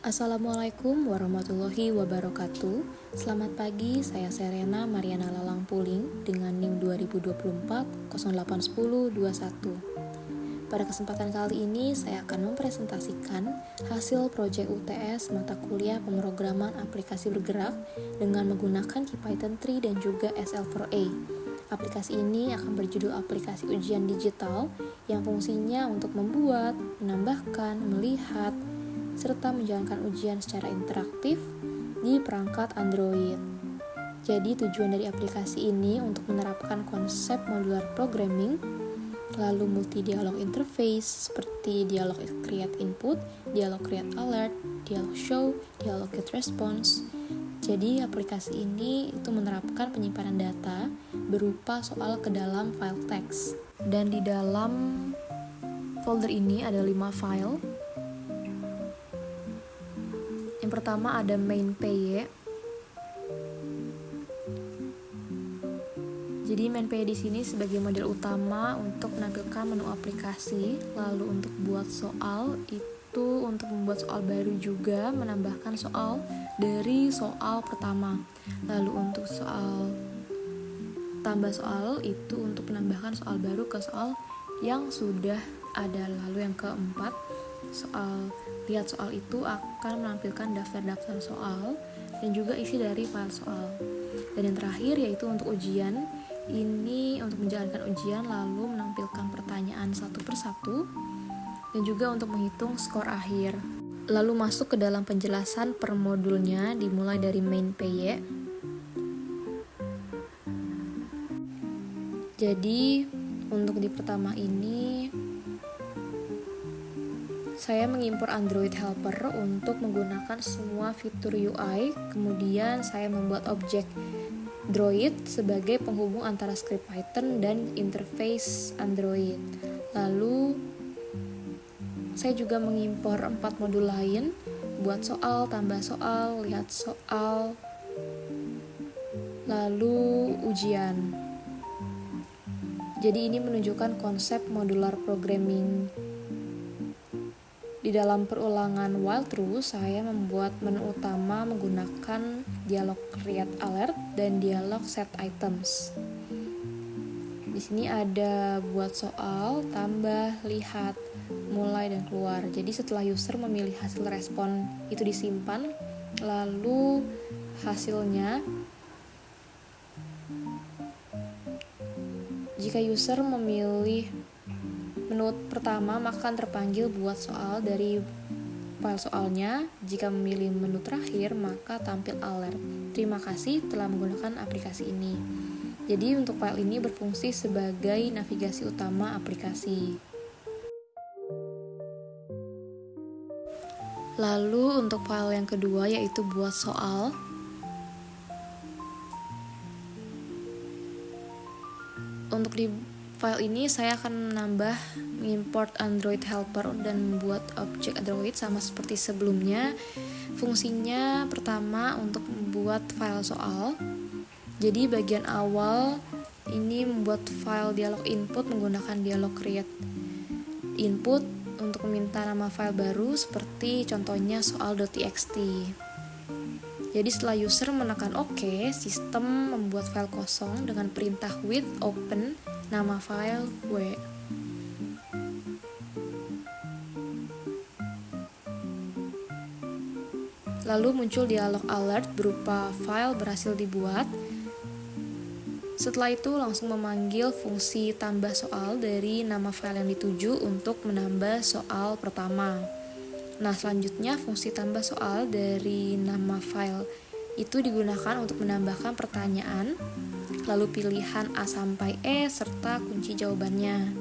Assalamualaikum warahmatullahi wabarakatuh. Selamat pagi, saya Serena Mariana Lalang Puling dengan NIM 2024 081021. Pada kesempatan kali ini saya akan mempresentasikan hasil proyek UTS mata kuliah pemrograman aplikasi bergerak dengan menggunakan Python 3 dan juga SL4A. Aplikasi ini akan berjudul aplikasi ujian digital yang fungsinya untuk membuat, menambahkan, melihat, serta menjalankan ujian secara interaktif di perangkat Android. Jadi tujuan dari aplikasi ini untuk menerapkan konsep modular programming, lalu multi dialog interface seperti dialog create input, dialog create alert, dialog show, dialog get response. Jadi aplikasi ini itu menerapkan penyimpanan data berupa soal ke dalam file teks. Dan di dalam folder ini ada 5 file. Yang pertama ada main.py. Jadi main.py di sini sebagai model utama untuk menampilkan menu aplikasi. Lalu untuk buat soal itu untuk membuat soal baru juga menambahkan soal dari soal pertama. Lalu untuk soal tambah soal itu untuk menambahkan soal baru ke soal yang sudah ada. Lalu yang keempat, lihat soal itu akan menampilkan daftar-daftar soal dan juga isi dari file soal. Dan yang terakhir yaitu untuk ujian, ini untuk menjalankan ujian lalu menampilkan pertanyaan satu persatu dan juga untuk menghitung skor akhir. Lalu masuk ke dalam penjelasan per modulnya dimulai dari main.py. Jadi untuk di pertama ini saya mengimpor Android Helper untuk menggunakan semua fitur UI. Kemudian saya membuat objek Droid sebagai penghubung antara script Python dan interface Android. Lalu saya juga mengimpor 4 modul lain, buat soal, tambah soal, lihat soal, lalu ujian. Jadi ini menunjukkan konsep modular programming. Di dalam perulangan while true, saya membuat menu utama menggunakan dialog create alert dan dialog set items. Di sini ada buat soal, tambah, lihat, mulai, dan keluar. Jadi setelah user memilih hasil respon itu disimpan, lalu hasilnya jika user memilih menu pertama maka akan terpanggil buat soal dari file soalnya. Jika memilih menu terakhir maka tampil alert. Terima kasih telah menggunakan aplikasi ini. Jadi untuk file ini berfungsi sebagai navigasi utama aplikasi. Lalu untuk file yang kedua yaitu buat soal. Untuk di file ini saya akan mengimport Android Helper dan membuat objek Android sama seperti sebelumnya. Fungsinya pertama untuk membuat file soal. Jadi bagian awal ini membuat file dialog input menggunakan dialog create input untuk meminta nama file baru seperti contohnya soal.txt. Jadi setelah user menekan OK, sistem membuat file kosong dengan perintah with open nama file w. Lalu muncul dialog alert berupa file berhasil dibuat. Setelah itu langsung memanggil fungsi tambah soal dari nama file yang dituju untuk menambah soal pertama. Nah, selanjutnya fungsi tambah soal dari nama file itu digunakan untuk menambahkan pertanyaan, lalu pilihan A sampai E serta kunci jawabannya.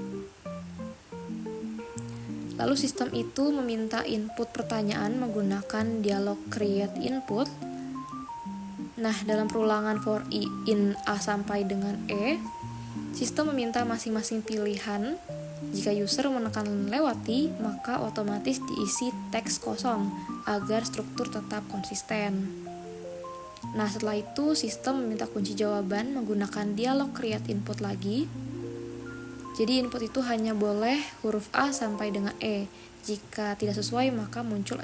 Lalu sistem itu meminta input pertanyaan menggunakan dialog create input. Nah, dalam perulangan for i in A sampai dengan E, sistem meminta masing-masing pilihan. Jika user menekan lewati, maka otomatis diisi teks kosong agar struktur tetap konsisten. Nah, setelah itu sistem meminta kunci jawaban menggunakan dialog create input lagi. Jadi input itu hanya boleh huruf A sampai dengan E. Jika tidak sesuai maka muncul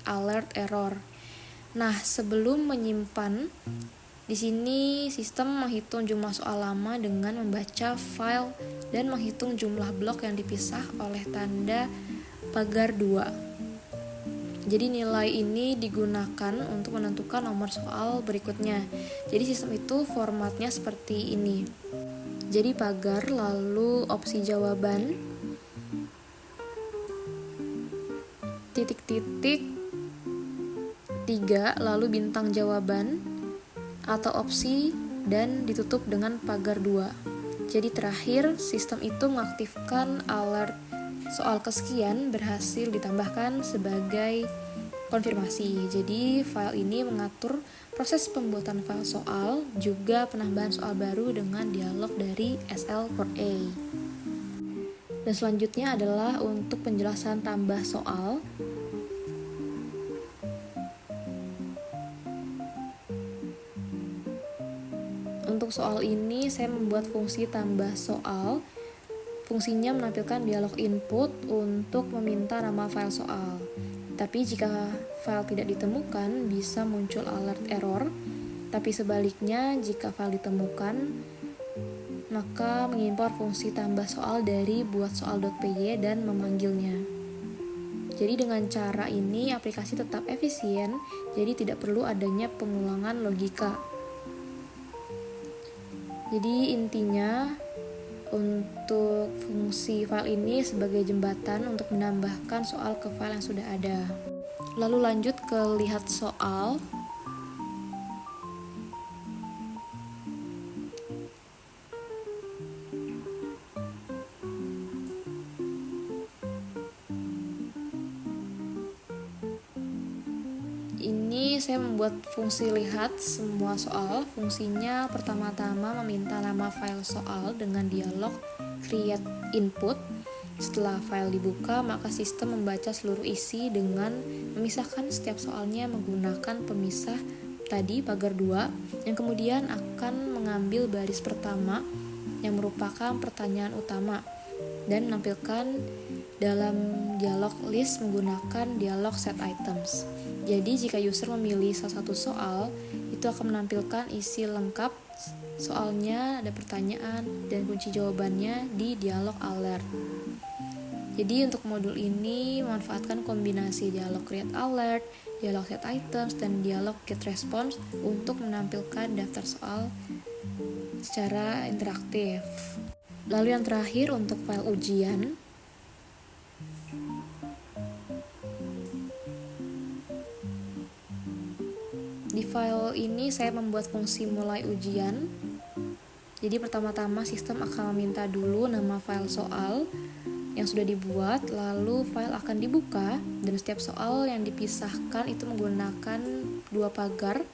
alert error. Nah, sebelum menyimpan, di sini sistem menghitung jumlah soal lama dengan membaca file dan menghitung jumlah blok yang dipisah oleh tanda pagar 2. Jadi nilai ini digunakan untuk menentukan nomor soal berikutnya. Jadi sistem itu formatnya seperti ini. Jadi pagar, lalu opsi jawaban, titik-titik 3, lalu bintang jawaban, atau opsi, dan ditutup dengan pagar 2. Jadi terakhir, sistem itu mengaktifkan alert soal kesekian berhasil ditambahkan sebagai konfirmasi. Jadi file ini mengatur proses pembuatan file soal, juga penambahan soal baru dengan dialog dari SL4A. Dan selanjutnya adalah untuk penjelasan tambah soal. Untuk soal ini saya membuat fungsi tambah soal. Fungsinya menampilkan dialog input untuk meminta nama file soal. Tapi jika file tidak ditemukan, bisa muncul alert error. Tapi sebaliknya, jika file ditemukan, maka mengimpor fungsi tambah soal dari buat soal.py dan memanggilnya. Jadi dengan cara ini, aplikasi tetap efisien, jadi tidak perlu adanya pengulangan logika. Jadi intinya, untuk fungsi file ini sebagai jembatan untuk menambahkan soal ke file yang sudah ada. Lalu lanjut ke lihat soal. Ini saya membuat fungsi lihat semua soal. Fungsinya pertama-tama meminta nama file soal dengan dialog create input. Setelah file dibuka, maka sistem membaca seluruh isi dengan memisahkan setiap soalnya menggunakan pemisah tadi pagar 2, yang kemudian akan mengambil baris pertama yang merupakan pertanyaan utama dan menampilkan dalam dialog list menggunakan dialog set items. Jadi jika user memilih salah satu soal, itu akan menampilkan isi lengkap soalnya, ada pertanyaan dan kunci jawabannya di dialog alert. Jadi untuk modul ini memanfaatkan kombinasi dialog create alert, dialog set items, dan dialog get response untuk menampilkan daftar soal secara interaktif. Lalu yang terakhir untuk file ujian. Di file ini saya membuat fungsi mulai ujian. Jadi pertama-tama sistem akan meminta dulu nama file soal yang sudah dibuat, lalu file akan dibuka dan setiap soal yang dipisahkan itu menggunakan 2 pagar.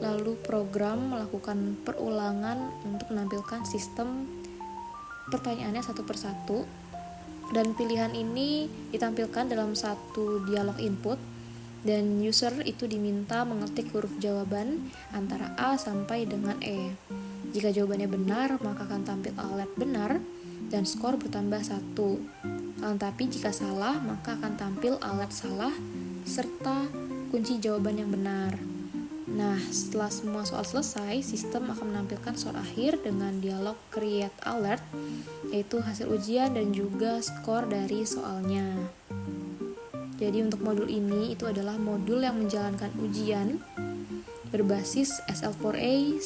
Lalu program melakukan perulangan untuk menampilkan sistem pertanyaannya satu persatu, dan pilihan ini ditampilkan dalam satu dialog input, dan user itu diminta mengetik huruf jawaban antara A sampai dengan E. Jika jawabannya benar, maka akan tampil alert benar dan skor bertambah 1. Tapi jika salah, maka akan tampil alert salah serta kunci jawaban yang benar. Nah, setelah semua soal selesai, sistem akan menampilkan soal akhir dengan dialog create alert, yaitu hasil ujian dan juga skor dari soalnya. Jadi untuk modul ini itu adalah modul yang menjalankan ujian berbasis SL4A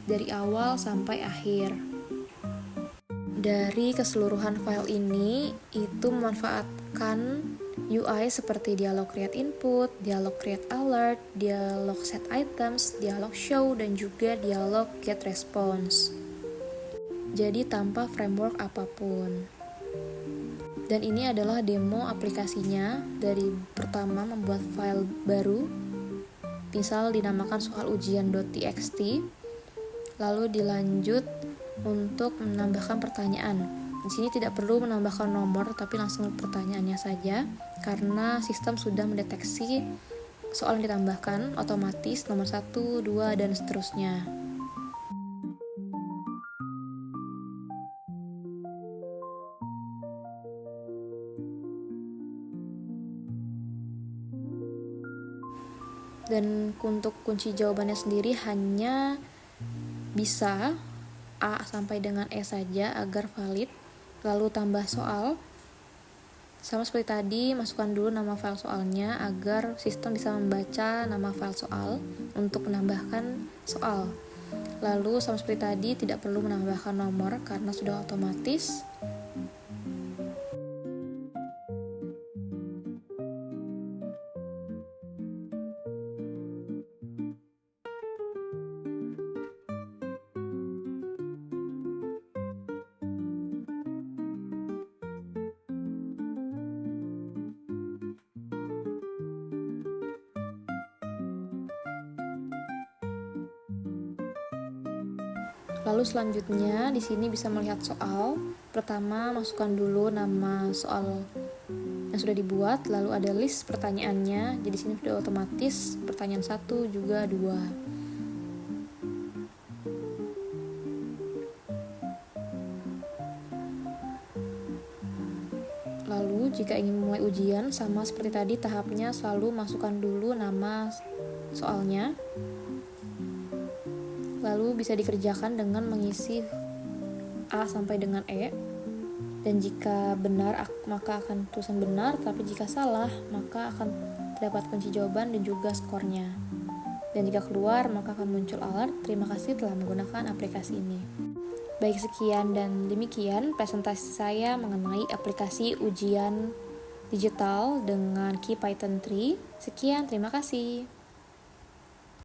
dari awal sampai akhir. Dari keseluruhan file ini itu memanfaatkan UI seperti dialog create input, dialog create alert, dialog set items, dialog show, dan juga dialog get response. Jadi tanpa framework apapun. Dan ini adalah demo aplikasinya. Dari pertama membuat file baru, misal dinamakan soal ujian.txt, lalu dilanjut untuk menambahkan pertanyaan. Di sini tidak perlu menambahkan nomor, tapi langsung pertanyaannya saja, karena sistem sudah mendeteksi soal yang ditambahkan otomatis nomor 1, 2, dan seterusnya. Dan untuk kunci jawabannya sendiri hanya bisa A sampai dengan E saja agar valid. Lalu tambah soal. Sama seperti tadi, masukkan dulu nama file soalnya agar sistem bisa membaca nama file soal untuk menambahkan soal. Lalu sama seperti tadi, tidak perlu menambahkan nomor karena sudah otomatis. Lalu selanjutnya di sini bisa melihat soal. Pertama, masukkan dulu nama soal yang sudah dibuat, lalu ada list pertanyaannya. Jadi sini sudah otomatis pertanyaan 1 juga 2. Lalu jika ingin memulai ujian, sama seperti tadi tahapnya selalu masukkan dulu nama soalnya. Lalu bisa dikerjakan dengan mengisi A sampai dengan E. Dan jika benar maka akan tulisan benar, tapi jika salah maka akan terdapat kunci jawaban dan juga skornya. Dan jika keluar maka akan muncul alert, terima kasih telah menggunakan aplikasi ini. Baik, sekian dan demikian presentasi saya mengenai aplikasi ujian digital dengan KeyPython 3. Sekian, terima kasih.